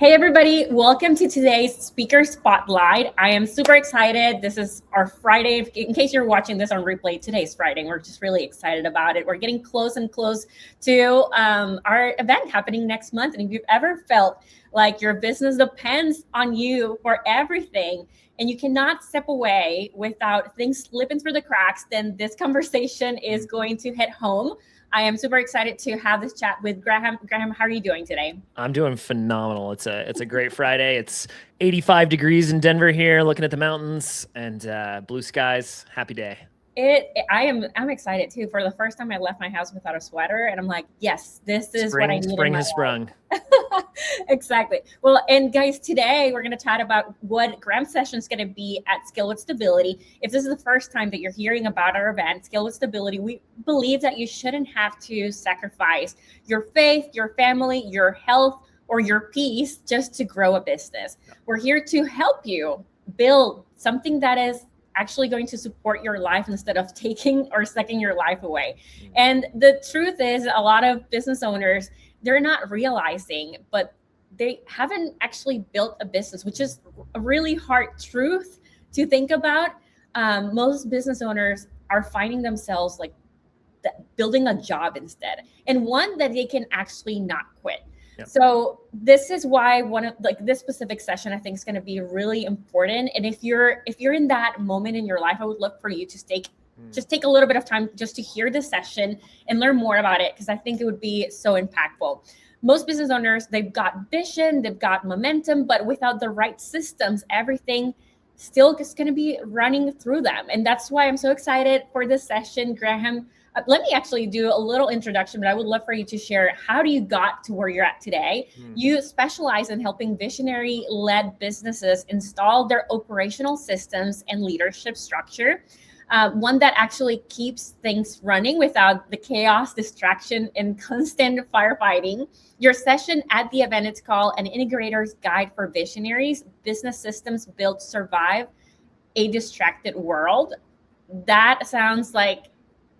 Hey everybody, welcome to today's Speaker Spotlight. I am super excited. This is our Friday. In case you're watching this on replay, today's Friday. We're just really excited about it. We're getting close to our event happening next month. And if you've ever felt like your business depends on you for everything, and you cannot step away without things slipping through the cracks, then this conversation is going to hit home. I am super excited to have this chat with Graham. Graham, how are you doing today? I'm doing phenomenal. It's a great Friday. It's 85 degrees in Denver here, looking at the mountains and blue skies. Happy day. I'm excited too. For the first time, I left my house without a sweater, and I'm like, yes, this is what I need. Spring has sprung. Exactly. Well, and guys, today we're going to chat about what Graham's session is going to be at Scale with Stability. If this is the first time that you're hearing about our event, Scale with Stability, we believe that you shouldn't have to sacrifice your faith, your family, your health, or your peace just to grow a business. We're here to help you build something that is actually going to support your life instead of taking or sucking your life away. And the truth is, a lot of business owners, they're not realizing, but they haven't actually built a business, which is a really hard truth to think about. Most business owners are finding themselves like building a job instead, and one that they can actually not quit. Yep. So this is why this specific session I think is going to be really important. And if you're in that moment in your life, I would love for you to just take a little bit of time just to hear this session and learn more about it, because I think it would be so impactful. Most business owners, they've got vision, they've got momentum, but without the right systems, everything still is going to be running through them. And that's why I'm so excited for this session. Graham, let me actually do a little introduction, but I would love for you to share how you got to where you're at today. You specialize in helping visionary-led businesses install their operational systems and leadership structure, one that actually keeps things running without the chaos, distraction, and constant firefighting. Your session at the event, it's called An Integrator's Guide for Visionaries, Business Systems Built to Survive a Distracted World. That sounds like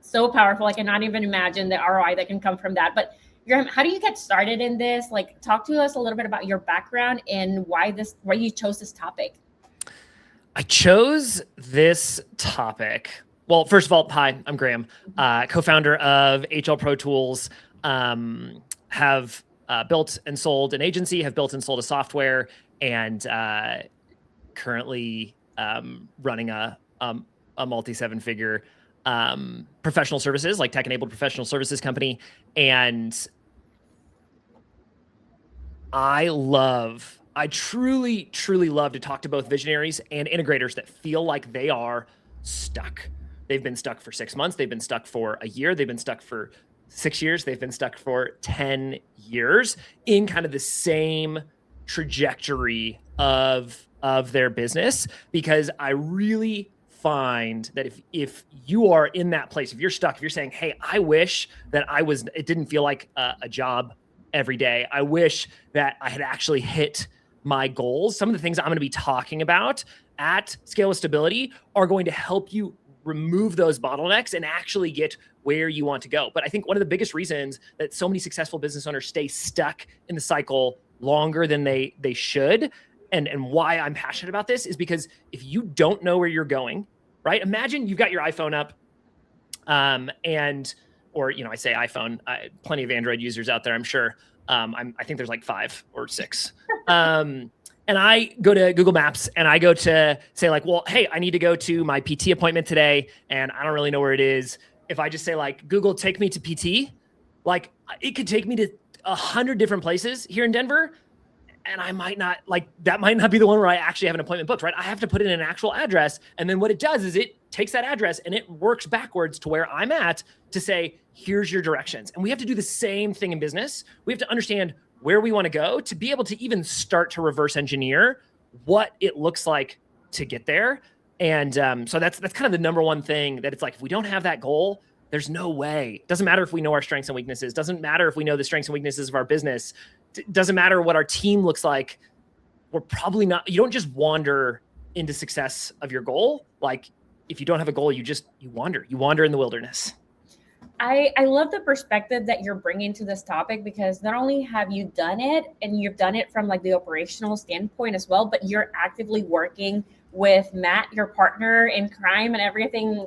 so powerful. I cannot even imagine the ROI that can come from that. But Graham, how do you get started in this? Like, talk to us a little bit about your background and why you chose this topic. I chose this topic. Well, first of all, hi, I'm Graham, co-founder of HL Pro Tools, have built and sold an agency, have built and sold a software, and currently running a multi-seven-figure professional services, like tech-enabled professional services company. And I truly, truly love to talk to both visionaries and integrators that feel like they are stuck. They've been stuck for 6 months. They've been stuck for a year. They've been stuck for 6 years. They've been stuck for 10 years in kind of the same trajectory of their business, because I really find that if you are in that place, if you're stuck, if you're saying, hey, I wish that it didn't feel like a job every day. I wish that I had actually hit my goals. Some of the things I'm going to be talking about at Scale with Stability are going to help you remove those bottlenecks and actually get where you want to go. But I think one of the biggest reasons that so many successful business owners stay stuck in the cycle longer than they should, and why I'm passionate about this, is because if you don't know where you're going, right? Imagine you've got your iPhone up, I say iPhone, plenty of Android users out there, I'm sure. I think there's like 5 or 6. And I go to Google Maps and I go to say like, well, hey, I need to go to my PT appointment today, and I don't really know where it is. If I just say like, Google, take me to PT, like it could take me to 100 different places here in Denver. And that might not be the one where I actually have an appointment booked, right? I have to put in an actual address. And then what it does is it takes that address and it works backwards to where I'm at to say, here's your directions. And we have to do the same thing in business. We have to understand where we want to go to be able to even start to reverse engineer what it looks like to get there. And so that's kind of the number one thing, that it's like, if we don't have that goal, there's no way. It doesn't matter if we know our strengths and weaknesses. Doesn't matter if we know the strengths and weaknesses of our business. Doesn't matter what our team looks like. We're probably not, you don't just wander into success of your goal. Like if you don't have a goal, you wander in the wilderness. I love the perspective that you're bringing to this topic, because not only have you done it, and you've done it from like the operational standpoint as well, but you're actively working with Matt, your partner in crime, and everything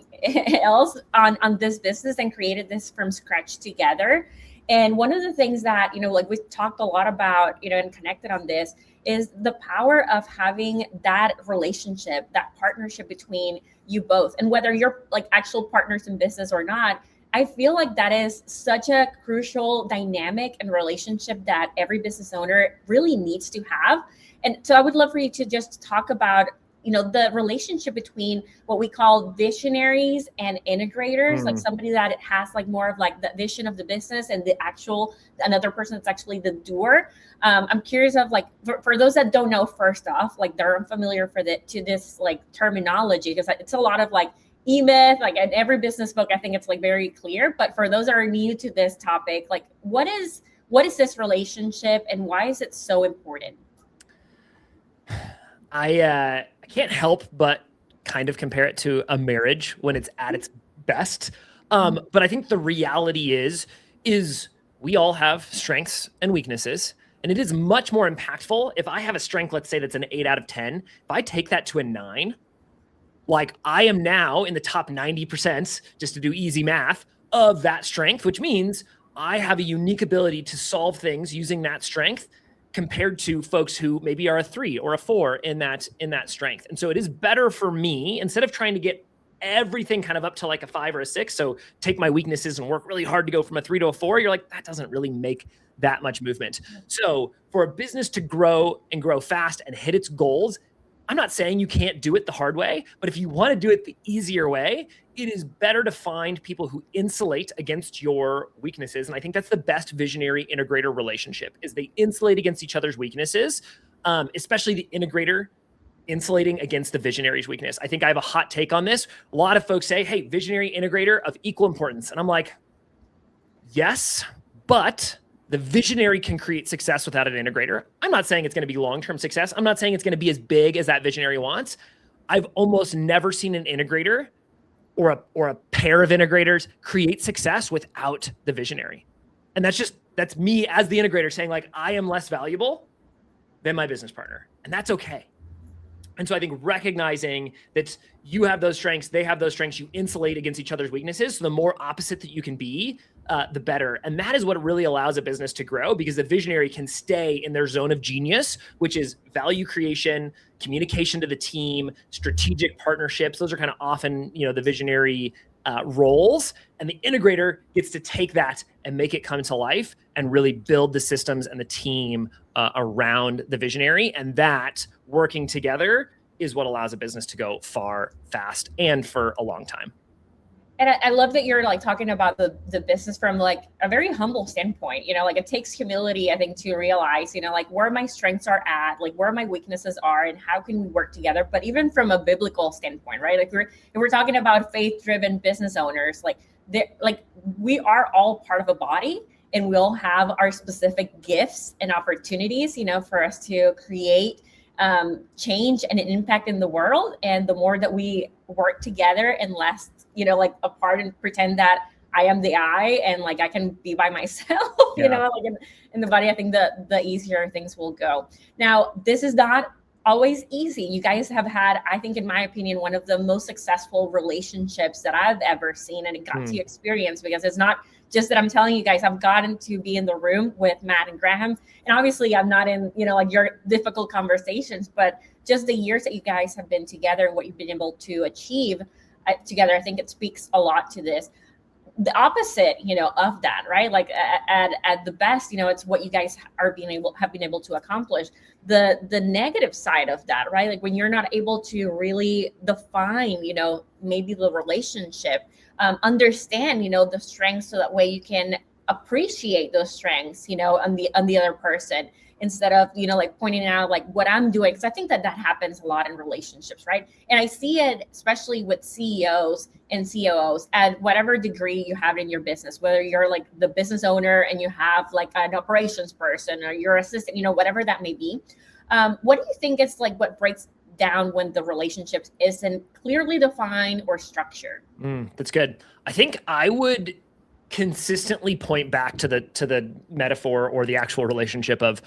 else on this business, and created this from scratch together. And one of the things that, like we talked a lot about, and connected on this, is the power of having that relationship, that partnership between you both. And whether you're like actual partners in business or not, I feel like that is such a crucial dynamic and relationship that every business owner really needs to have. And so I would love for you to just talk about, the relationship between what we call visionaries and integrators, like somebody that has like more of like the vision of the business, and another person that's actually the doer. I'm curious of like, for those that don't know, first off, like they're unfamiliar to this like terminology, because it's a lot of like e-myth, like in every business book, I think it's like very clear. But for those that are new to this topic, like what is this relationship, and why is it so important? I can't help but kind of compare it to a marriage when it's at its best. But I think the reality is we all have strengths and weaknesses. And it is much more impactful if I have a strength, let's say that's an 8 out of 10. If I take that to a 9, like I am now in the top 90%, just to do easy math, of that strength, which means I have a unique ability to solve things using that strength, compared to folks who maybe are a 3 or a 4 in that strength. And so it is better for me, instead of trying to get everything kind of up to like a 5 or a 6, so take my weaknesses and work really hard to go from a 3 to a 4, you're like, that doesn't really make that much movement. So for a business to grow and grow fast and hit its goals, I'm not saying you can't do it the hard way, but if you want to do it the easier way, it is better to find people who insulate against your weaknesses. And I think that's the best visionary integrator relationship, is they insulate against each other's weaknesses, especially the integrator insulating against the visionary's weakness. I think I have a hot take on this. A lot of folks say, hey, visionary integrator of equal importance. And I'm like, yes, but the visionary can create success without an integrator. I'm not saying it's going to be long-term success. I'm not saying it's going to be as big as that visionary wants. I've almost never seen an integrator or a pair of integrators create success without the visionary. And that's me as the integrator saying like, I am less valuable than my business partner. And that's okay. And so I think recognizing that you have those strengths, they have those strengths, you insulate against each other's weaknesses. So the more opposite that you can be, the better. And that is what really allows a business to grow, because the visionary can stay in their zone of genius, which is value creation, communication to the team, strategic partnerships. Those are kind of often, the visionary roles. And the integrator gets to take that and make it come to life and really build the systems and the team around the visionary. And that working together is what allows a business to go far, fast, and for a long time. And I love that you're like talking about the business from like a very humble standpoint. Like it takes humility, I think, to realize, like where my strengths are at, like where my weaknesses are, and how can we work together. But even from a biblical standpoint, right? Like if we're talking about faith-driven business owners, like we are all part of a body, and we'll have our specific gifts and opportunities, for us to create change and an impact in the world. And the more that we work together and less, like apart, and pretend that I am the I, and like I can be by myself, like in the body, I think the easier things will go. Now, this is not always easy. You guys have had, I think, in my opinion, one of the most successful relationships that I've ever seen and got to experience, because it's not just that I'm telling you guys, I've gotten to be in the room with Matt and Graham. And obviously I'm not in, like your difficult conversations, but just the years that you guys have been together and what you've been able to achieve together, I think it speaks a lot to this. The opposite, of that, right? Like at the best, it's what you guys have been able to accomplish. The negative side of that, right? Like when you're not able to really define, maybe the relationship, understand, the strengths, so that way you can appreciate those strengths, on the other person, instead of, like pointing out like what I'm doing. Because I think that happens a lot in relationships, right? And I see it especially with CEOs and COOs at whatever degree you have in your business, whether you're like the business owner and you have like an operations person, or your assistant, whatever that may be. What do you think is like what breaks down when the relationship isn't clearly defined or structured? That's good. I think I would consistently point back to the metaphor or the actual relationship of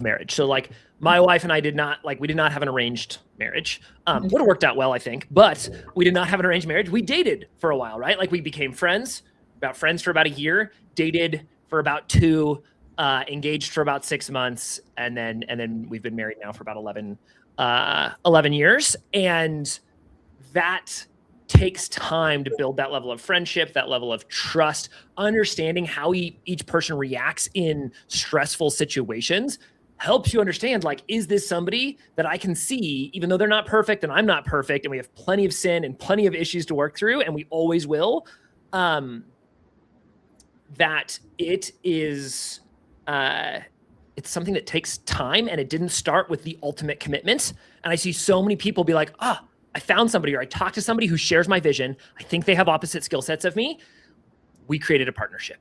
marriage. So like my wife and I we did not have an arranged marriage. Would have worked out well, I think, but we did not have an arranged marriage. We dated for a while, right? Like we became friends for about a year, dated for about 2, engaged for about 6 months, and then we've been married now for about 11 years. And that takes time to build that level of friendship, that level of trust, understanding how each person reacts in stressful situations helps you understand, like, is this somebody that I can see, even though they're not perfect and I'm not perfect, and we have plenty of sin and plenty of issues to work through, and we always will, that it is, it's something that takes time, and it didn't start with the ultimate commitment. And I see so many people be like, I found somebody, or I talked to somebody who shares my vision. I think they have opposite skill sets of me. We created a partnership.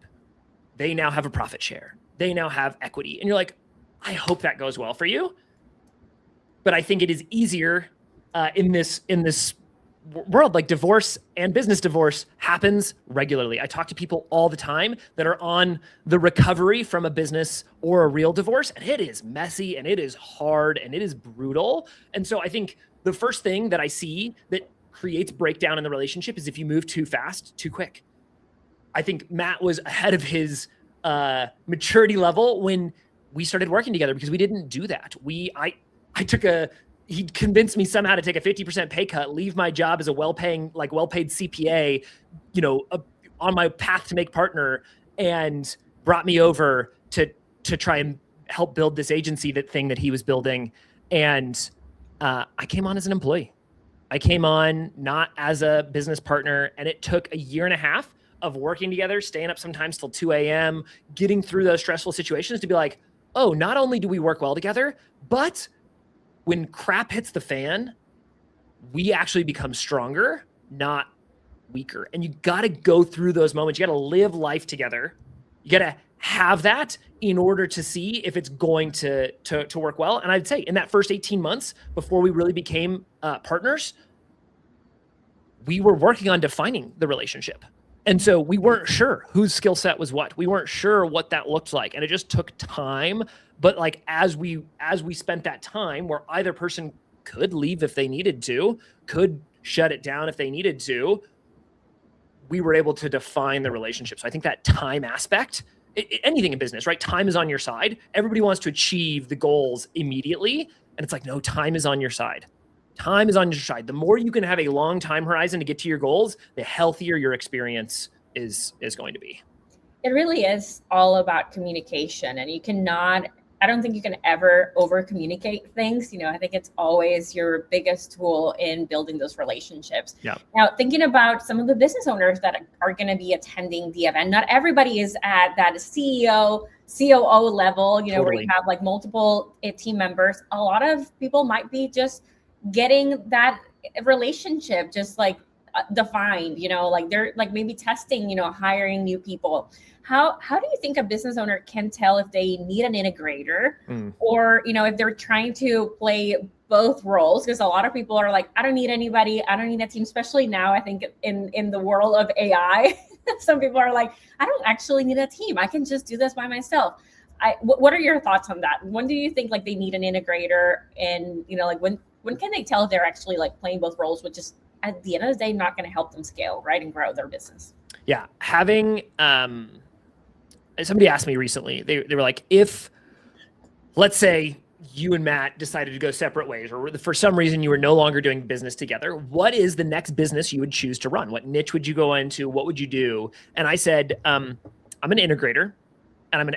They now have a profit share. They now have equity. And you're like, I hope that goes well for you. But I think it is easier in this world. Like, divorce and business divorce happens regularly. I talk to people all the time that are on the recovery from a business or a real divorce, and it is messy and it is hard and it is brutal. And so I think the first thing that I see that creates breakdown in the relationship is if you move too fast, too quick. I think Matt was ahead of his maturity level when we started working together, because we didn't do that. He convinced me somehow to take a 50% pay cut, leave my job as a well-paid CPA, on my path to make partner, and brought me over to try and help build this agency that he was building. And I came on as an employee. I came on not as a business partner, and it took a year and a half of working together, staying up sometimes till 2 a.m., getting through those stressful situations to be like, oh, not only do we work well together, but when crap hits the fan, we actually become stronger, not weaker. And you got to go through those moments. You got to live life together. You got to have that in order to see if it's going to work well. And I'd say in that first 18 months before we really became partners, we were working on defining the relationship. And so we weren't sure whose skill set was what. We weren't sure what that looked like. And it just took time. But like, as we spent that time where either person could leave if they needed to, could shut it down if they needed to, we were able to define the relationship. So I think that time aspect, anything in business, right? Time is on your side. Everybody wants to achieve the goals immediately. And it's like, no, time is on your side. Time is on your side. The more you can have a long time horizon to get to your goals, the healthier your experience is going to be. It really is all about communication, and I don't think you can ever over communicate things. I think it's always your biggest tool in building those relationships. Yeah. Now, thinking about some of the business owners that are going to be attending the event, not everybody is at that CEO, COO level, Totally. where you have like multiple team members. A lot of people might be just getting that relationship just like defined, like they're like maybe testing, hiring new people. How do you think a business owner can tell if they need an integrator or, if they're trying to play both roles? Because a lot of people are like, I don't need anybody. I don't need a team, especially now, I think in the world of AI, some people are like, I don't actually need a team. I can just do this by myself. What are your thoughts on that? When do you think like they need an integrator, and, like when can they tell if they're actually like playing both roles, which is at the end of the day not going to help them scale, right, and grow their business? Yeah, having somebody asked me recently, they were like, if, let's say you and Matt decided to go separate ways, or for some reason you were no longer doing business together, what is the next business you would choose to run? What niche would you go into? What would you do? And I said, I'm an integrator, and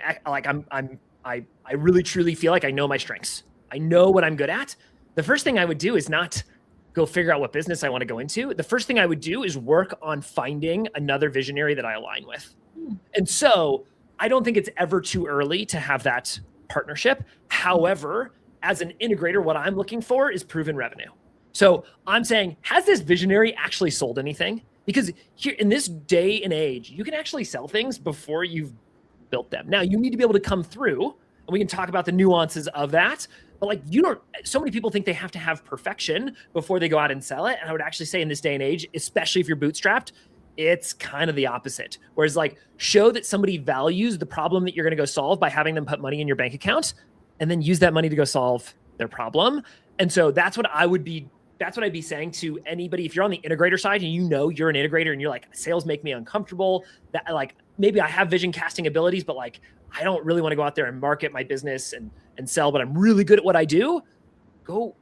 I really truly feel like I know my strengths. I know what I'm good at. The first thing I would do is not go figure out what business I want to go into. The first thing I would do is work on finding another visionary that I align with. And so I don't think it's ever too early to have that partnership. However, as an integrator, what I'm looking for is proven revenue. So I'm saying, has this visionary actually sold anything? Because here in this day and age, you can actually sell things before you've built them. Now you need to be able to come through, and we can talk about the nuances of that. But like, so many people think they have to have perfection before they go out and sell it. And I would actually say in this day and age, especially if you're bootstrapped, It's kind of the opposite. Whereas like show that somebody values the problem that you're going to go solve by having them put money in your bank account and then use that money to go solve their problem. And so that's what I'd be saying to anybody. If you're on the integrator side and you know you're an integrator and you're like, sales make me uncomfortable, that like maybe I have vision casting abilities, but like I don't really want to go out there and market my business and sell, but I'm really good at what I do. Go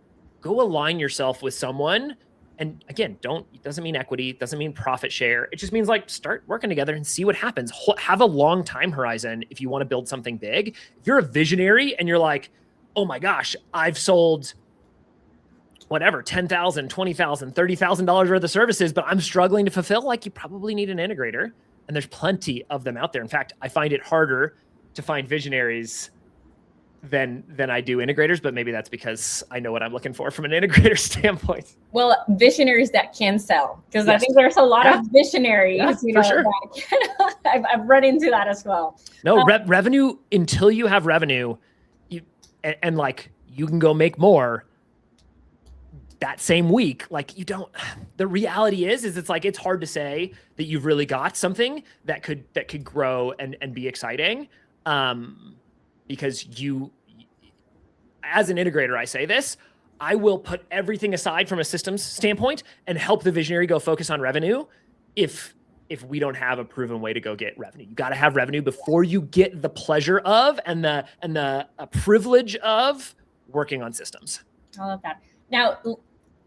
align yourself with someone. And again, it doesn't mean equity, it doesn't mean profit share. It just means like start working together and see what happens. Have a long time horizon if you want to build something big. If you're a visionary and you're like, oh my gosh, I've sold whatever, $10,000, $20,000, $30,000 worth of services, but I'm struggling to fulfill, like you probably need an integrator. And there's plenty of them out there. In fact, I find it harder to find visionaries than I do integrators, but maybe that's because I know what I'm looking for from an integrator standpoint. Well, visionaries that can sell, because I think there's a lot of visionaries, for sure. I've run into that as well. No, revenue, until you have revenue, and like you can go make more that same week. Like you don't, the reality is it's like, it's hard to say that you've really got something that could grow and be exciting. Because as an integrator, I say this, I will put everything aside from a systems standpoint and help the visionary go focus on revenue if we don't have a proven way to go get revenue. You got to have revenue before you get the pleasure of and the privilege of working on systems. I love that. Now,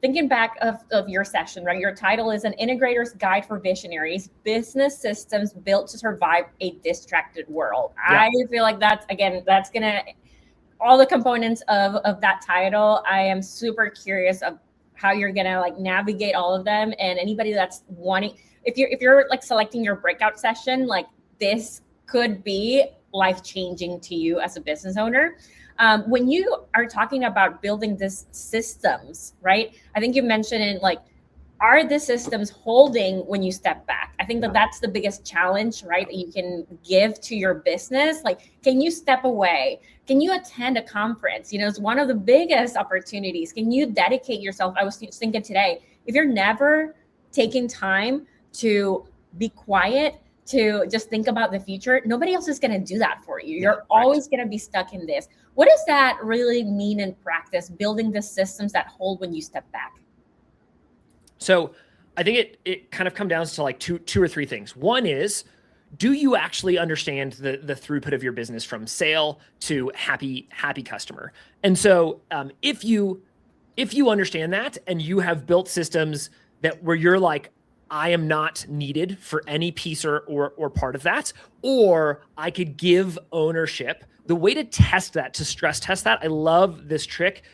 thinking back of your session, right? Your title is An Integrator's Guide for Visionaries, Business Systems Built to Survive a Distracted World. Yeah. I feel like that's gonna, all the components of that title. I am super curious of how you're gonna like navigate all of them. And anybody that's wanting, if you're like selecting your breakout session, like this could be life-changing to you as a business owner. When you are talking about building these systems, right? I think you mentioned it, like, are the systems holding when you step back? I think that's the biggest challenge, right? That you can give to your business. Like, can you step away? Can you attend a conference? You know, it's one of the biggest opportunities. Can you dedicate yourself? I was thinking today, if you're never taking time to be quiet, to just think about the future, nobody else is going to do that for you. You're always going to be stuck in this. What does that really mean in practice, building the systems that hold when you step back? So I think it kind of comes down to like two or three things. One is, do you actually understand the throughput of your business from sale to happy customer? And so if you understand that and you have built systems that where you're like, I am not needed for any piece or part of that, or I could give ownership. The way to test that, to stress test that, I love this trick,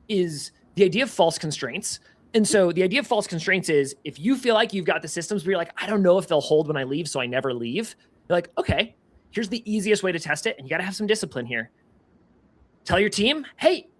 is the idea of false constraints. And so the idea of false constraints is if you feel like you've got the systems where you're like, I don't know if they'll hold when I leave, so I never leave. You're like, okay, here's the easiest way to test it. And you got to have some discipline here. Tell your team, hey,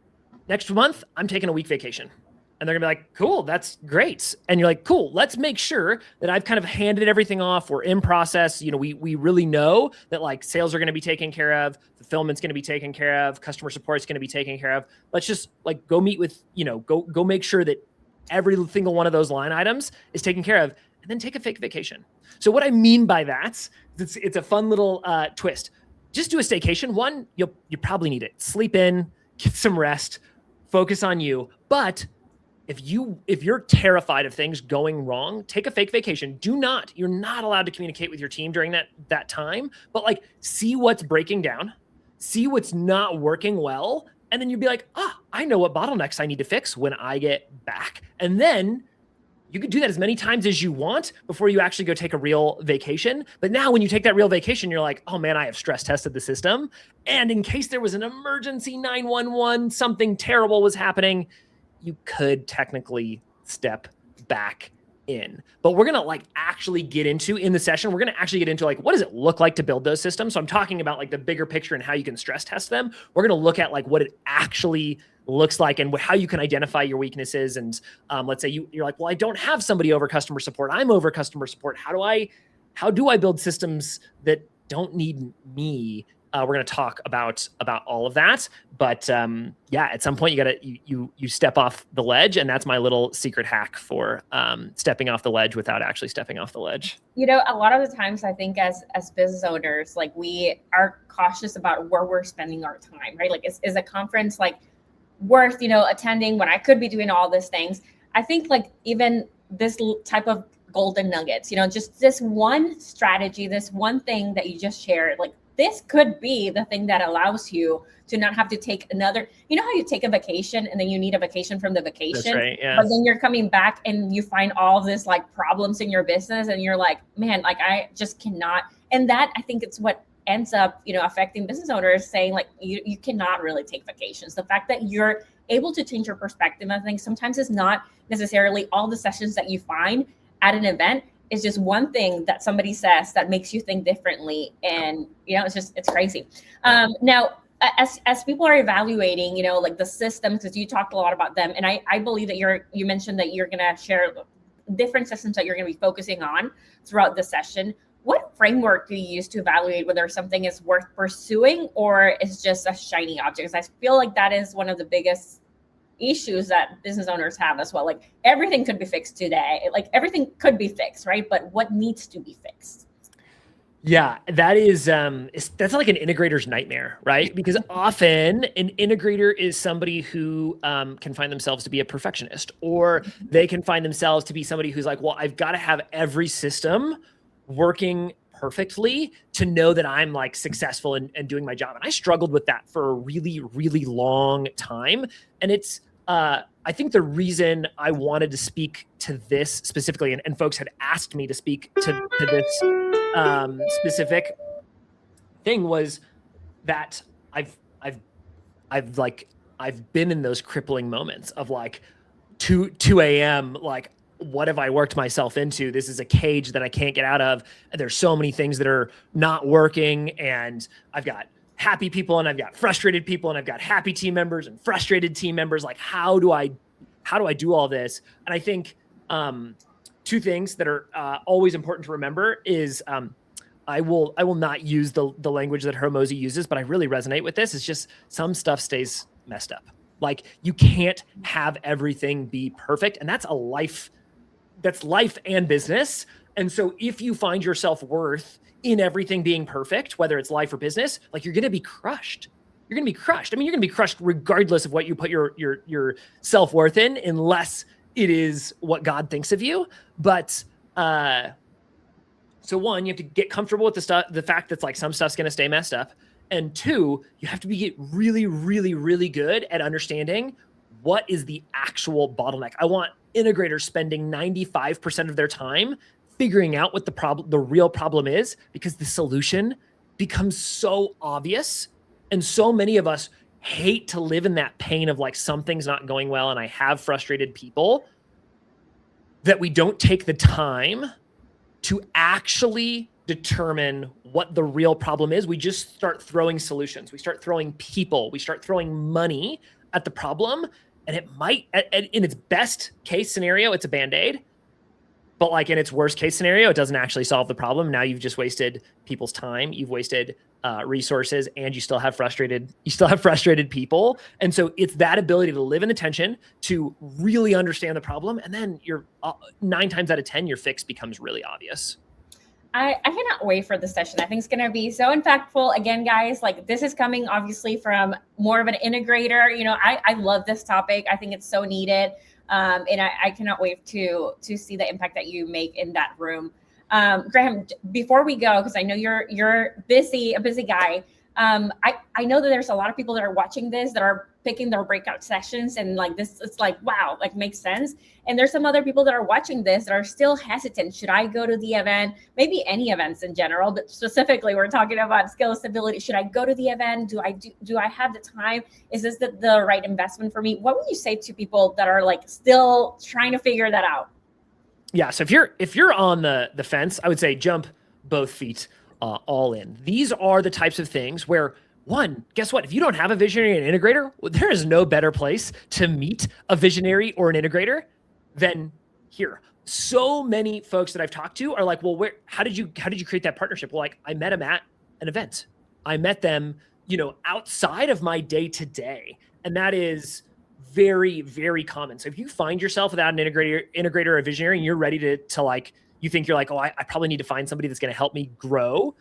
next month, I'm taking a week vacation. And they're gonna be like, cool, that's great. And you're like, cool, let's make sure that I've kind of handed everything off. We're in process. You know, we really know that like sales are gonna be taken care of, fulfillment's gonna be taken care of, customer support's gonna be taken care of. Let's just like go meet with, you know, go make sure that every single one of those line items is taken care of, and then take a fake vacation. So what I mean by that, it's a fun little twist. Just do a staycation. One, you probably need it. Sleep in, get some rest, focus on you. But if you're terrified of things going wrong, take a fake vacation. You're not allowed to communicate with your team during that time, but like see what's breaking down, see what's not working well. And then you'd be like, I know what bottlenecks I need to fix when I get back. And then you could do that as many times as you want before you actually go take a real vacation. But now when you take that real vacation, you're like, oh man, I have stress tested the system. And in case there was an emergency 911, something terrible was happening, you could technically step back in. But we're going to like actually get into in the session, we're going to actually get into like, what does it look like to build those systems? So I'm talking about like the bigger picture and how you can stress test them. We're going to look at like what it actually looks like and how you can identify your weaknesses. And let's say you're like, well, I don't have somebody over customer support. I'm over customer support. How do I build systems that don't need me We're going to talk about all of that. But yeah, at some point you step off the ledge, and that's my little secret hack for stepping off the ledge without actually stepping off the ledge. You know, a lot of the times I think as business owners, like we are cautious about where we're spending our time, right? Like is a conference like worth, attending when I could be doing all these things? I think like even this type of golden nuggets, just this one strategy, this one thing that you just shared, like this could be the thing that allows you to not have to take another, how you take a vacation and then you need a vacation from the vacation. That's right, yeah. But then you're coming back and you find all of this like problems in your business and you're like, man, like I just cannot. And that I think it's what ends up, affecting business owners, saying like you cannot really take vacations. The fact that you're able to change your perspective, I think sometimes it's not necessarily all the sessions that you find at an event. It's just one thing that somebody says that makes you think differently. And, it's crazy. Now, as people are evaluating, like the systems, because you talked a lot about them. And I believe that you mentioned that you're going to share different systems that you're going to be focusing on throughout the session. What framework do you use to evaluate whether something is worth pursuing or is just a shiny object? Because I feel like that is one of the biggest issues that business owners have as well. Like everything could be fixed today. Like everything could be fixed, right? But what needs to be fixed? Yeah, that is that's like an integrator's nightmare, right? Because often an integrator is somebody who can find themselves to be a perfectionist, or they can find themselves to be somebody who's like, well, I've got to have every system working perfectly to know that I'm like successful and doing my job. And I struggled with that for a really, really long time. And it's I think the reason I wanted to speak to this specifically, and folks had asked me to speak to this specific thing, was that I've been in those crippling moments of like 2 a.m. like, what have I worked myself into? This is a cage that I can't get out of. And there's so many things that are not working, and I've got happy people and I've got frustrated people and I've got happy team members and frustrated team members. Like, how do I do all this? And I think two things that are always important to remember is I will not use the language that Hormozi uses, but I really resonate with this. It's just some stuff stays messed up. Like you can't have everything be perfect, and that's life and business. And so if you find your self-worth in everything being perfect, whether it's life or business, like you're going to be crushed. You're going to be crushed. I mean, you're going to be crushed regardless of what you put your self-worth in, unless it is what God thinks of you. But so one, you have to get comfortable with the fact that like some stuff's going to stay messed up. And two, you have to get really, really, really good at understanding what is the actual bottleneck. I want integrators spending 95% of their time figuring out what the real problem is, because the solution becomes so obvious. And so many of us hate to live in that pain of like, something's not going well and I have frustrated people, that we don't take the time to actually determine what the real problem is. We just start throwing solutions. We start throwing people. We start throwing money at the problem. And it might, in its best case scenario, it's a Band-Aid. But like in its worst case scenario, it doesn't actually solve the problem. Now you've just wasted people's time. You've wasted resources, and you still have frustrated people. And so it's that ability to live in the tension, to really understand the problem. And then you're 9 times out of 10, your fix becomes really obvious. I cannot wait for this session. I think it's going to be so impactful. Again, guys, like this is coming obviously from more of an integrator. I love this topic. I think it's so needed. And I cannot wait to see the impact that you make in that room. Graham, before we go, because I know you're a busy guy. I know that there's a lot of people that are watching this that are picking their breakout sessions, and like this, it's like, wow, like makes sense. And there's some other people that are watching this that are still hesitant. Should I go to the event? Maybe any events in general, but specifically we're talking about skill stability. Should I go to the event? Do I have the time? Is this the right investment for me? What would you say to people that are like still trying to figure that out? Yeah. So if you're on the fence, I would say jump both feet all in. These are the types of things where, one, guess what? If you don't have a visionary and an integrator, well, there is no better place to meet a visionary or an integrator than here. So many folks that I've talked to are like, well, how did you create that partnership? Well, like I met him at an event. I met them, outside of my day to day. And that is very, very common. So if you find yourself without an integrator or a visionary, and you're ready to like, you think you're like, oh, I probably need to find somebody that's going to help me grow.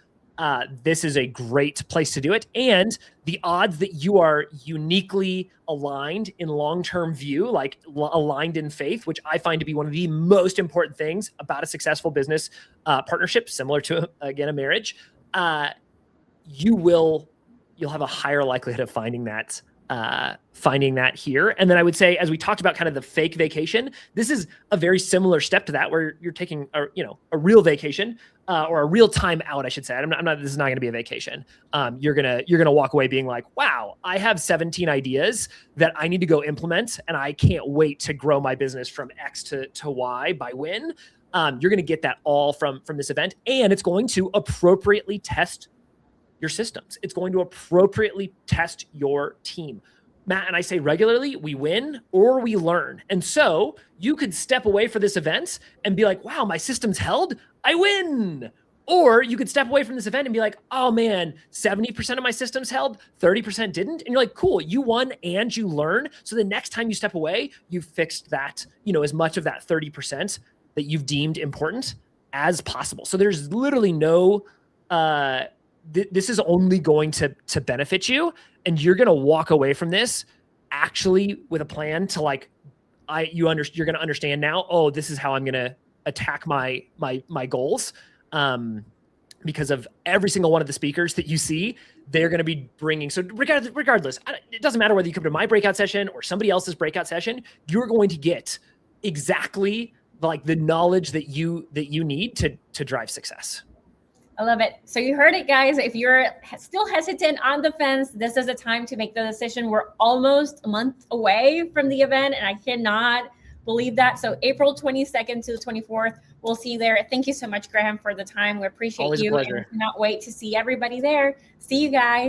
This is a great place to do it. And the odds that you are uniquely aligned in long-term view, like aligned in faith, which I find to be one of the most important things about a successful business partnership, similar to, again, a marriage, you'll have a higher likelihood of finding that here. And then I would say, as we talked about kind of the fake vacation, this is a very similar step to that, where you're taking a real vacation or a real time out, I should say. This is not going to be a vacation. You're going to walk away being like, wow, I have 17 ideas that I need to go implement, and I can't wait to grow my business from X to Y by when. You're going to get that all from this event, and it's going to appropriately test your systems. It's going to appropriately test your team. Matt and I say regularly, we win or we learn. And so you could step away for this event and be like, wow, my system's held, I win. Or you could step away from this event and be like, oh man, 70% of my systems held, 30% didn't. And you're like, cool, you won and you learn. So the next time you step away, you've fixed that, as much of that 30% that you've deemed important as possible. So there's literally no, this is only going to benefit you, and you're going to walk away from this actually with a plan to you're going to understand now, oh, this is how I'm going to attack my goals. Because of every single one of the speakers that you see, they're going to be bringing. So regardless, it doesn't matter whether you come to my breakout session or somebody else's breakout session, you're going to get exactly like the knowledge that you need to drive success. I love it. So you heard it, guys. If you're still hesitant on the fence, this is the time to make the decision. We're almost a month away from the event, and I cannot believe that. So April 22nd to the 24th, we'll see you there. Thank you so much, Graham, for the time. We appreciate Always you. a pleasure. And cannot wait to see everybody there. See you guys.